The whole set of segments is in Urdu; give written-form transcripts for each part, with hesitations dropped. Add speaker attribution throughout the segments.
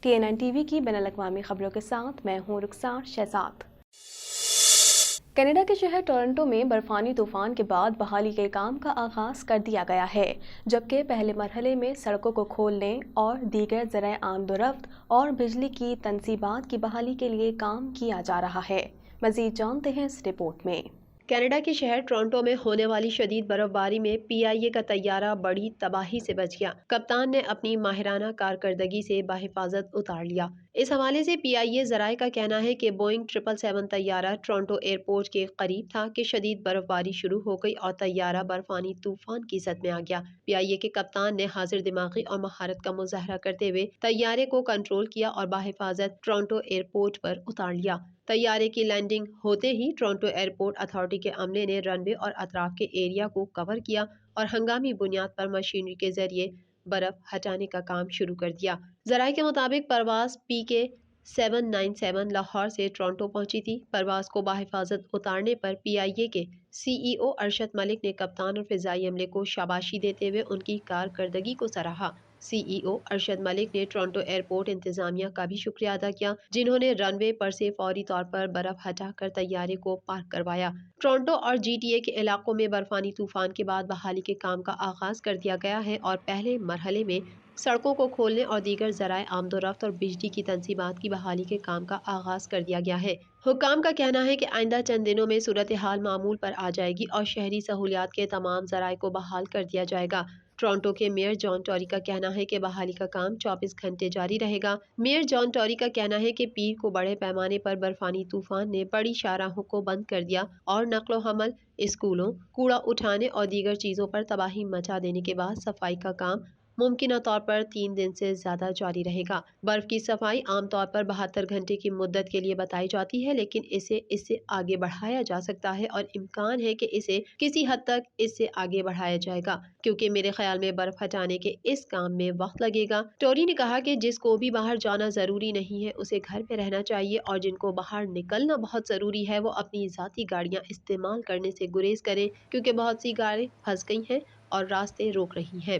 Speaker 1: TNN TV کی بین الاقوامی خبروں کے ساتھ میں ہوں رخسار شہزاد۔ کینیڈا کے شہر ٹورنٹو میں برفانی طوفان کے بعد بحالی کے کام کا آغاز کر دیا گیا ہے، جبکہ پہلے مرحلے میں سڑکوں کو کھولنے اور دیگر ذرائع آمد و رفت اور بجلی کی تنصیبات کی بحالی کے لیے کام کیا جا رہا ہے۔ مزید جانتے ہیں اس رپورٹ میں۔
Speaker 2: کینیڈا کے شہر ٹورنٹو میں ہونے والی شدید برف باری میں PIA کا طیارہ بڑی تباہی سے بچ گیا۔ کپتان نے اپنی ماہرانہ کارکردگی سے بحفاظت اتار لیا۔ اس حوالے سے PIA ذرائع کا کہنا ہے کہ بوئنگ 777 طیارہ ٹورنٹو ایئرپورٹ کے قریب تھا کہ شدید برف باری شروع ہو گئی اور طیارہ برفانی طوفان کی زد میں آ گیا۔ PIA کے کپتان نے حاضر دماغی اور مہارت کا مظاہرہ کرتے ہوئے طیارے کو کنٹرول کیا اور بحفاظت ٹورنٹو ایئرپورٹ پر اتار لیا۔ طیارے کی لینڈنگ ہوتے ہی ٹورنٹو ایئرپورٹ اتھارٹی کے عملے نے رن وے اور اطراف کے ایریا کو کور کیا اور ہنگامی بنیاد پر مشینری کے ذریعے برف ہٹانے کا کام شروع کر دیا۔ ذرائع کے مطابق پرواز PK 797 لاہور سے ٹورنٹو پہنچی تھی۔ پرواز کو بحفاظت اتارنے پر PIA کے CEO ارشد ملک نے کپتان اور فضائی عملے کو شاباشی دیتے ہوئے ان کی کارکردگی کو سراہا۔ CEO ارشد ملک نے ٹورنٹو ایئرپورٹ انتظامیہ کا بھی شکریہ ادا کیا، جنہوں نے رن وے پر سے فوری طور پر برف ہٹا کر طیارے کو پارک کروایا۔ ٹورنٹو اور GTA کے علاقوں میں برفانی طوفان کے بعد بحالی کے کام کا آغاز کر دیا گیا ہے اور پہلے مرحلے میں سڑکوں کو کھولنے اور دیگر ذرائع آمد و رفت اور بجلی کی تنصیبات کی بحالی کے کام کا آغاز کر دیا گیا ہے۔ حکام کا کہنا ہے کہ آئندہ چند دنوں میں صورتحال معمول پر آ جائے گی اور شہری سہولیات کے تمام ذرائع کو بحال کر دیا جائے گا۔ ٹورنٹو کے میئر جان ٹوری کا کہنا ہے کہ بحالی کا کام 24 گھنٹے جاری رہے گا۔ میئر جان ٹوری کا کہنا ہے کہ پیر کو بڑے پیمانے پر برفانی طوفان نے بڑی شاہراہوں کو بند کر دیا اور نقل و حمل، اسکولوں، کوڑا اٹھانے اور دیگر چیزوں پر تباہی مچا دینے کے بعد صفائی کا کام ممکنہ طور پر 3 دن سے زیادہ جاری رہے گا۔ برف کی صفائی عام طور پر 72 گھنٹے کی مدت کے لیے بتائی جاتی ہے، لیکن اس سے آگے بڑھایا جا سکتا ہے اور امکان ہے کہ اسے کسی حد تک اس سے آگے بڑھایا جائے گا، کیونکہ میرے خیال میں برف ہٹانے کے اس کام میں وقت لگے گا۔ ٹوری نے کہا کہ جس کو بھی باہر جانا ضروری نہیں ہے اسے گھر میں رہنا چاہیے اور جن کو باہر نکلنا بہت ضروری ہے وہ اپنی ذاتی گاڑیاں استعمال کرنے سے گریز کریں، کیونکہ بہت سی گاڑیاں پھنس گئی ہیں اور راستے روک رہی ہیں۔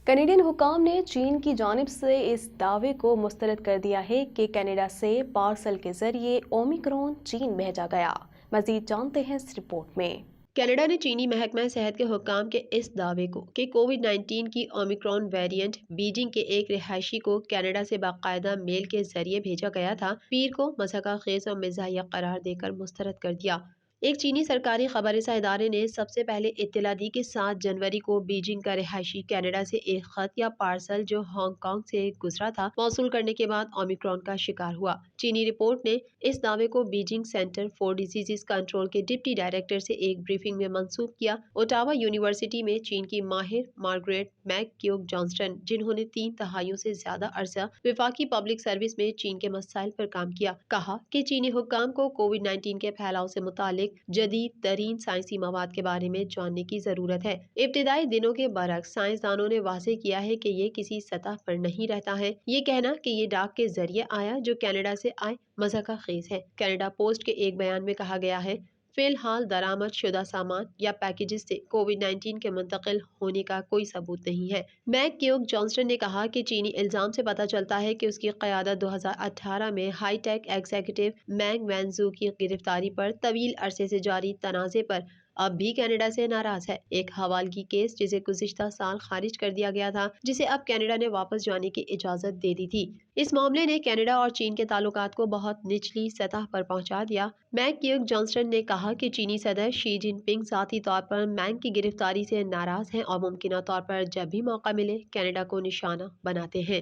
Speaker 1: کینیڈین حکام نے چین کی جانب سے اس دعوے کو مسترد کر دیا ہے کہ کینیڈا سے پارسل کے ذریعے اومیکرون چین بھیجا گیا۔ مزید جانتے ہیں اس رپورٹ میں۔
Speaker 2: کینیڈا نے چینی محکمہ صحت کے حکام کے اس دعوے کو کہ کووڈ-19 کی اومیکرون ویریئنٹ بیجنگ کے ایک رہائشی کو کینیڈا سے باقاعدہ میل کے ذریعے بھیجا گیا تھا، پیر کو مضحکہ خیز اور مزاحیہ قرار دے کر مسترد کر دیا۔ ایک چینی سرکاری خبر رساں ادارے نے سب سے پہلے اطلاع دی کہ 7 جنوری کو بیجنگ کا رہائشی کینیڈا سے ایک خط یا پارسل جو ہانگ کانگ سے گزرا تھا موصول کرنے کے بعد اومیکرون کا شکار ہوا۔ چینی رپورٹ نے اس دعوے کو Beijing centre for disease control کے ڈپٹی ڈائریکٹر سے ایک بریفنگ میں منسوب کیا۔ اوٹاوا یونیورسٹی میں چین کی ماہر مارگریٹ میک کیوگ جانسٹن، جنہوں نے 3 دہائیوں سے زیادہ عرصہ وفاقی پبلک سروس میں چین کے مسائل پر کام کیا، کہا کہ چینی حکام کو کووڈ-19 کے پھیلاؤ سے متعلق جدید ترین سائنسی مواد کے بارے میں جاننے کی ضرورت ہے۔ ابتدائی دنوں کے برعکس سائنسدانوں نے واضح کیا ہے کہ یہ کسی سطح پر نہیں رہتا ہے۔ یہ کہنا کہ یہ ڈاک کے ذریعے آیا جو کینیڈا سے آئے مضحکہ خیز ہے۔ کینیڈا پوسٹ کے ایک بیان میں کہا گیا ہے، فی الحال درآمد شدہ سامان یا پیکیجز سے کووڈ-19 کے منتقل ہونے کا کوئی ثبوت نہیں ہے۔ میک کیوگ جانسٹن نے کہا کہ چینی الزام سے پتہ چلتا ہے کہ اس کی قیادت 2018 میں ہائی ٹیک ایگزیکٹو مینگ وینزو کی گرفتاری پر طویل عرصے سے جاری تنازع پر اب بھی کینیڈا سے ناراض ہے۔ ایک حوالگی کیس جسے گزشتہ سال خارج کر دیا گیا تھا، جسے اب کینیڈا نے واپس جانے کی اجازت دے دی تھی۔ اس معاملے نے کینیڈا اور چین کے تعلقات کو بہت نچلی سطح پر پہنچا دیا۔ میک کیوگ جانسٹن نے کہا کہ چینی صدر شی جن پنگ ذاتی طور پر مینگ کی گرفتاری سے ناراض ہیں اور ممکنہ طور پر جب بھی موقع ملے کینیڈا کو نشانہ بناتے ہیں۔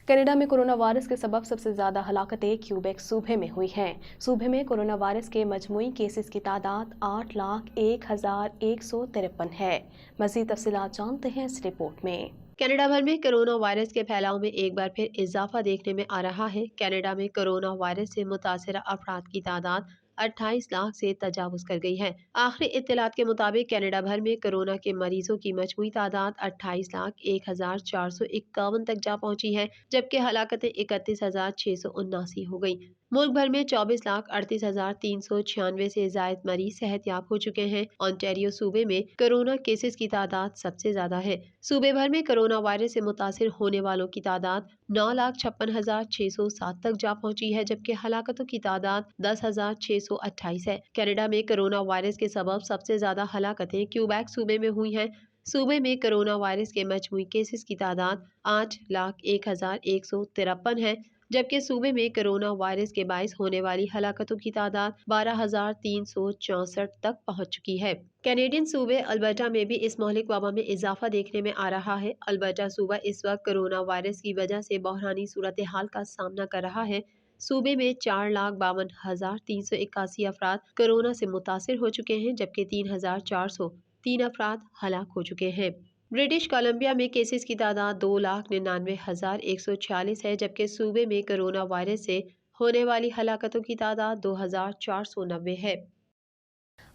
Speaker 1: کینیڈا میں کورونا وائرس کے سبب سب سے زیادہ ہلاکتیں کیوبیک صوبے میں ہوئی ہیں۔ صوبے میں کورونا وائرس کے مجموعی کیسز کی تعداد 8,01,153 ہے۔ مزید تفصیلات جانتے ہیں اس رپورٹ میں۔
Speaker 2: کینیڈا بھر میں کورونا وائرس کے پھیلاؤ میں ایک بار پھر اضافہ دیکھنے میں آ رہا ہے۔ کینیڈا میں کورونا وائرس سے متاثرہ افراد کی تعداد 28 لاکھ سے تجاوز کر گئی ہے۔ آخری اطلاعات کے مطابق کینیڈا بھر میں کورونا کے مریضوں کی مجموعی تعداد 28,01,451 تک جا پہنچی ہے، جبکہ ہلاکتیں 31,679 ہو گئی۔ ملک بھر میں 24,38,396 سے زائد مریض صحت یاب ہو چکے ہیں۔ آنٹیریو صوبے میں کرونا کیسز کی تعداد سب سے زیادہ ہے۔ صوبے بھر میں کرونا وائرس سے متاثر ہونے والوں کی تعداد 9,56,607 تک جا پہنچی ہے، جبکہ ہلاکتوں کی تعداد 10,628 ہے۔ کینیڈا میں کرونا وائرس کے سبب سب سے زیادہ ہلاکتیں کیوبیک صوبے میں ہوئی ہیں۔ صوبے میں کرونا وائرس کے مجموعی کیسز کی تعداد 8,01,153 ہے، جبکہ صوبے میں کرونا وائرس کے باعث ہونے والی ہلاکتوں کی تعداد 12,364 تک پہنچ چکی ہے۔ کینیڈین صوبے البرٹا میں بھی اس مہلک وبا میں اضافہ دیکھنے میں آ رہا ہے۔ البرٹا صوبہ اس وقت کرونا وائرس کی وجہ سے بحرانی صورتحال کا سامنا کر رہا ہے۔ صوبے میں 4,52,381 افراد کرونا سے متاثر ہو چکے ہیں، جبکہ 3,403 افراد ہلاک ہو چکے ہیں۔ برٹش کولمبیا میں کیسز کی تعداد 2,99,146 ہے، جبکہ صوبے میں کرونا وائرس سے ہونے والی ہلاکتوں کی تعداد 2,490 ہے۔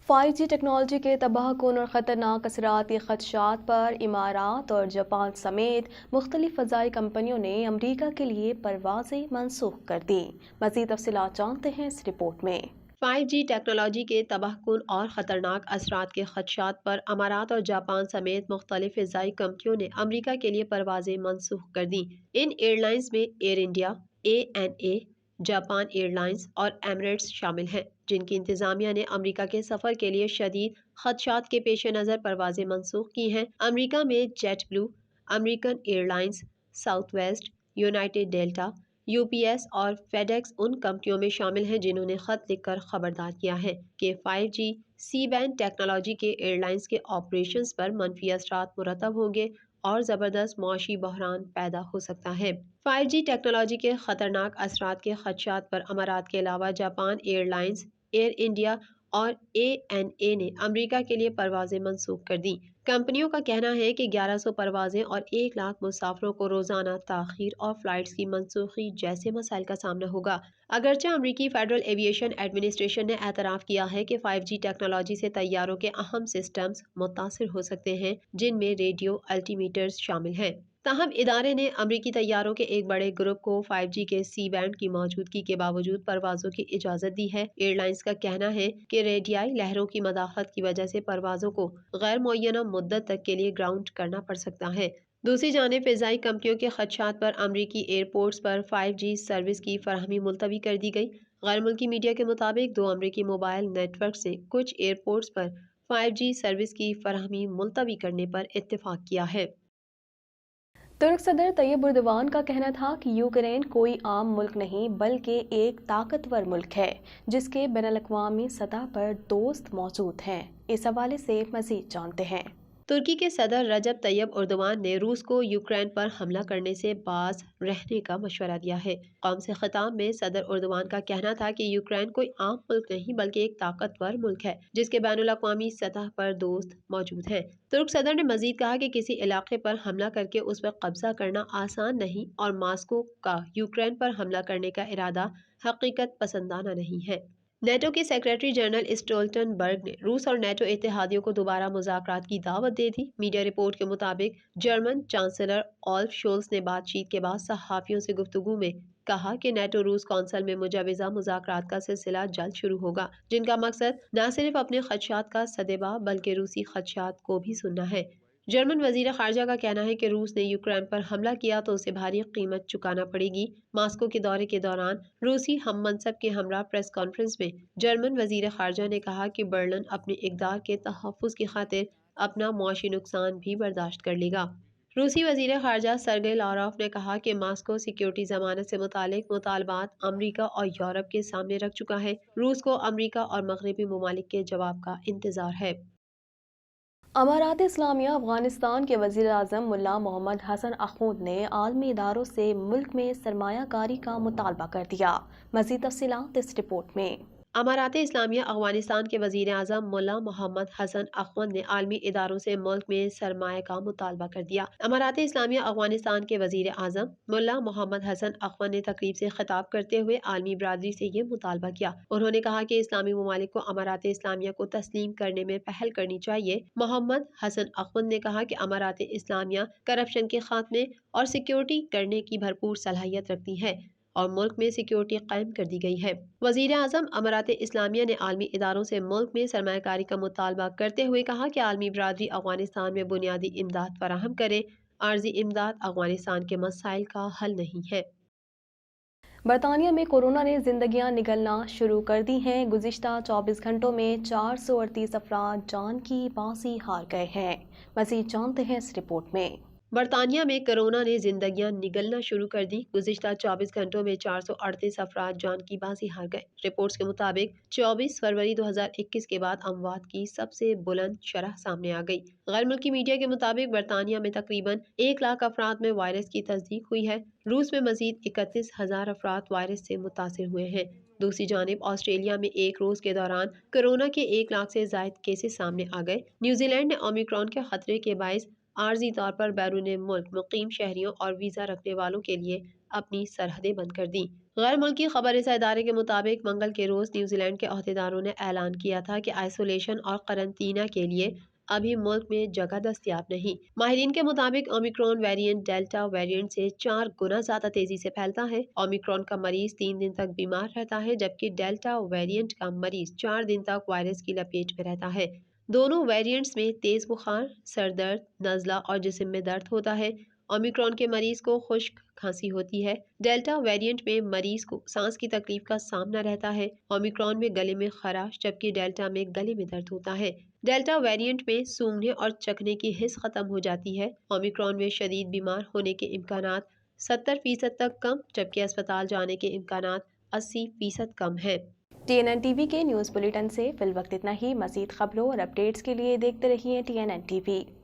Speaker 1: 5G ٹیکنالوجی کے تباہ کن اور خطرناک اثرات کے خدشات پر امارات اور جاپان سمیت مختلف فضائی کمپنیوں نے امریکہ کے لیے پروازیں منسوخ کر دیں۔ مزید تفصیلات جانتے ہیں اس رپورٹ میں۔
Speaker 2: 5G ٹیکنالوجی کے تباہ کن اور خطرناک اثرات کے خدشات پر امارات اور جاپان سمیت مختلف فضائی کمپنیوں نے امریکہ کے لیے پروازیں منسوخ کر دیں۔ ان ایئر لائنز میں air India, ANA، Japan air lines اور ایمریٹس شامل ہیں، جن کی انتظامیہ نے امریکہ کے سفر کے لیے شدید خدشات کے پیش نظر پروازیں منسوخ کی ہیں۔ امریکہ میں JetBlue, American Airlines, Southwest, United Delta, UPS اور FedEx ان کمپنیوں میں شامل ہیں جنہوں نے خط لکھ کر خبردار کیا ہے کہ 5G سی بینڈ ٹیکنالوجی کے ایئر لائنز کے آپریشنز پر منفی اثرات مرتب ہوں گے اور زبردست معاشی بحران پیدا ہو سکتا ہے۔ 5G ٹیکنالوجی کے خطرناک اثرات کے خدشات پر امارات کے علاوہ Japan air lines, air India اور ANA نے امریکہ کے لیے پروازیں منسوخ کر دیں۔ کمپنیوں کا کہنا ہے کہ 1100 پروازیں اور 1 لاکھ مسافروں کو روزانہ تاخیر اور فلائٹس کی منسوخی جیسے مسائل کا سامنا ہوگا۔ اگرچہ امریکی فیڈرل ایویشن ایڈمنسٹریشن نے اعتراف کیا ہے کہ 5G ٹیکنالوجی سے طیاروں کے اہم سسٹمز متاثر ہو سکتے ہیں، جن میں ریڈیو الٹیمیٹرز شامل ہیں، تاہم ادارے نے امریکی طیاروں کے ایک بڑے گروپ کو 5G کے سی بینڈ کی موجودگی کے باوجود پروازوں کی اجازت دی ہے۔ ایئر لائنز کا کہنا ہے کہ ریڈیائی لہروں کی مداخلت کی وجہ سے پروازوں کو غیر معینہ مدت تک کے لیے گراؤنڈ کرنا پڑ سکتا ہے۔ دوسری جانب فضائی کمپنیوں کے خدشات پر امریکی ایئرپورٹس پر 5G سروس کی فراہمی ملتوی کر دی گئی۔ غیر ملکی میڈیا کے مطابق 2 امریکی موبائل نیٹ ورکس نے کچھ ایئرپورٹس پر 5G سروس کی فراہمی ملتوی کرنے پر اتفاق کیا ہے۔
Speaker 1: ترک صدر طیب اردوان کا کہنا تھا کہ یوکرین کوئی عام ملک نہیں بلکہ ایک طاقتور ملک ہے جس کے بین الاقوامی سطح پر دوست موجود ہیں۔ اس حوالے سے مزید جانتے ہیں۔
Speaker 2: ترکی کے صدر رجب طیب اردوان نے روس کو یوکرین پر حملہ کرنے سے باز رہنے کا مشورہ دیا ہے۔ قوم سے خطاب میں صدر اردوان کا کہنا تھا کہ یوکرین کوئی عام ملک نہیں بلکہ ایک طاقتور ملک ہے جس کے بین الاقوامی سطح پر دوست موجود ہیں۔ ترک صدر نے مزید کہا کہ کسی علاقے پر حملہ کر کے اس پر قبضہ کرنا آسان نہیں اور ماسکو کا یوکرین پر حملہ کرنے کا ارادہ حقیقت پسندانہ نہیں ہے۔ نیٹو کے سیکریٹری جنرل اسٹولٹنبرگ نے روس اور نیٹو اتحادیوں کو دوبارہ مذاکرات کی دعوت دے دی۔ میڈیا رپورٹ کے مطابق جرمن چانسلر آلف شولز نے بات چیت کے بعد صحافیوں سے گفتگو میں کہا کہ نیٹو روس کونسل میں مجوزہ مذاکرات کا سلسلہ جلد شروع ہوگا، جن کا مقصد نہ صرف اپنے خدشات کا سدبا بلکہ روسی خدشات کو بھی سننا ہے۔ جرمن وزیر خارجہ کا کہنا ہے کہ روس نے یوکرین پر حملہ کیا تو اسے بھاری قیمت چکانا پڑے گی۔ ماسکو کے دورے کے دوران روسی ہم منصب کے ہمراہ پریس کانفرنس میں جرمن وزیر خارجہ نے کہا کہ برلن اپنے اقدار کے تحفظ کی خاطر اپنا معاشی نقصان بھی برداشت کر لے گا۔ روسی وزیر خارجہ سرگئی لاروف نے کہا کہ ماسکو سیکیورٹی ضمانت سے متعلق مطالبات امریکہ اور یورپ کے سامنے رکھ چکا ہے۔ روس کو امریکہ اور مغربی ممالک کے جواب کا انتظار ہے۔
Speaker 1: امارات اسلامیہ افغانستان کے وزیر اعظم ملا محمد حسن اخوند نے عالمی اداروں سے ملک میں سرمایہ کاری کا مطالبہ کر دیا۔ مزید تفصیلات اس رپورٹ میں۔
Speaker 2: امارات اسلامیہ افغانستان کے وزیر اعظم ملا محمد حسن اخوند نے عالمی اداروں سے ملک میں سرمایہ کا مطالبہ کر دیا۔ امارات اسلامیہ افغانستان کے وزیر اعظم ملا محمد حسن اخوند نے تقریب سے خطاب کرتے ہوئے عالمی برادری سے یہ مطالبہ کیا۔ انہوں نے کہا کہ اسلامی ممالک کو امارات اسلامیہ کو تسلیم کرنے میں پہل کرنی چاہیے۔ محمد حسن اخوند نے کہا کہ امارات اسلامیہ کرپشن کے خاتمے اور سیکیورٹی کرنے کی بھرپور صلاحیت رکھتی ہے۔ اور ملک میں سیکیورٹی قائم کر دی گئی ہے۔ وزیر اعظم امارات اسلامیہ نے عالمی اداروں سے ملک میں سرمایہ کاری کا مطالبہ کرتے ہوئے کہا کہ عالمی برادری افغانستان میں بنیادی امداد فراہم کرے، عارضی امداد افغانستان کے مسائل کا حل نہیں ہے۔
Speaker 1: برطانیہ میں کورونا نے زندگیاں نگلنا شروع کر دی ہیں۔ گزشتہ 24 گھنٹوں میں 438 افراد جان کی بازی ہار گئے ہیں۔ مزید جانتے ہیں اس رپورٹ میں۔
Speaker 2: برطانیہ میں کرونا نے زندگیاں نگلنا شروع کر دی۔ گزشتہ 24 گھنٹوں میں 438 افراد جان کی بازی ہار گئے۔ رپورٹس کے مطابق 24 فروری 2021 کے بعد اموات کی سب سے بلند شرح سامنے آ گئی۔ غیر ملکی میڈیا کے مطابق برطانیہ میں تقریباً 1 لاکھ افراد میں وائرس کی تصدیق ہوئی ہے۔ روس میں مزید 31,000 افراد وائرس سے متاثر ہوئے ہیں۔ دوسری جانب آسٹریلیا میں ایک روز کے دوران کرونا کے 1 لاکھ سے زائد کیسز سامنے آ گئے۔ نیوزی لینڈ نے اومیکرون کے خطرے کے باعث عارضی طور پر بیرون ملک مقیم شہریوں اور ویزا رکھنے والوں کے لیے اپنی سرحدیں بند کر دیں۔ غیر ملکی خبر رساں ادارے کے مطابق منگل کے روز نیوزی لینڈ کے عہدیداروں نے اعلان کیا تھا کہ آئسولیشن اور قرنطینہ کے لیے ابھی ملک میں جگہ دستیاب نہیں۔ ماہرین کے مطابق اومیکرون ویریئنٹ ڈیلٹا ویریئنٹ سے 4 گنا زیادہ تیزی سے پھیلتا ہے۔ اومیکرون کا مریض 3 دن تک بیمار رہتا ہے، جبکہ ڈیلٹا ویریئنٹ کا مریض 4 دن تک وائرس کی لپیٹ میں رہتا ہے۔ دونوں ویریئنٹس میں تیز بخار، سر درد، نزلہ اور جسم میں درد ہوتا ہے۔ اومیکرون کے مریض کو خشک کھانسی ہوتی ہے۔ ڈیلٹا ویریئنٹ میں مریض کو سانس کی تکلیف کا سامنا رہتا ہے۔ اومیکرون میں گلے میں خراش، جبکہ ڈیلٹا میں گلے میں درد ہوتا ہے۔ ڈیلٹا ویریئنٹ میں سونگھنے اور چکھنے کی حس ختم ہو جاتی ہے۔ اومیکرون میں شدید بیمار ہونے کے امکانات 70% تک کم، جبکہ اسپتال جانے کے امکانات 80% کم ہیں۔
Speaker 1: TNN TV کے نیوز بلیٹن سے فی الوقت اتنا ہی۔ مزید خبروں اور اپڈیٹس کے لیے دیکھتے رہیے TNN TV۔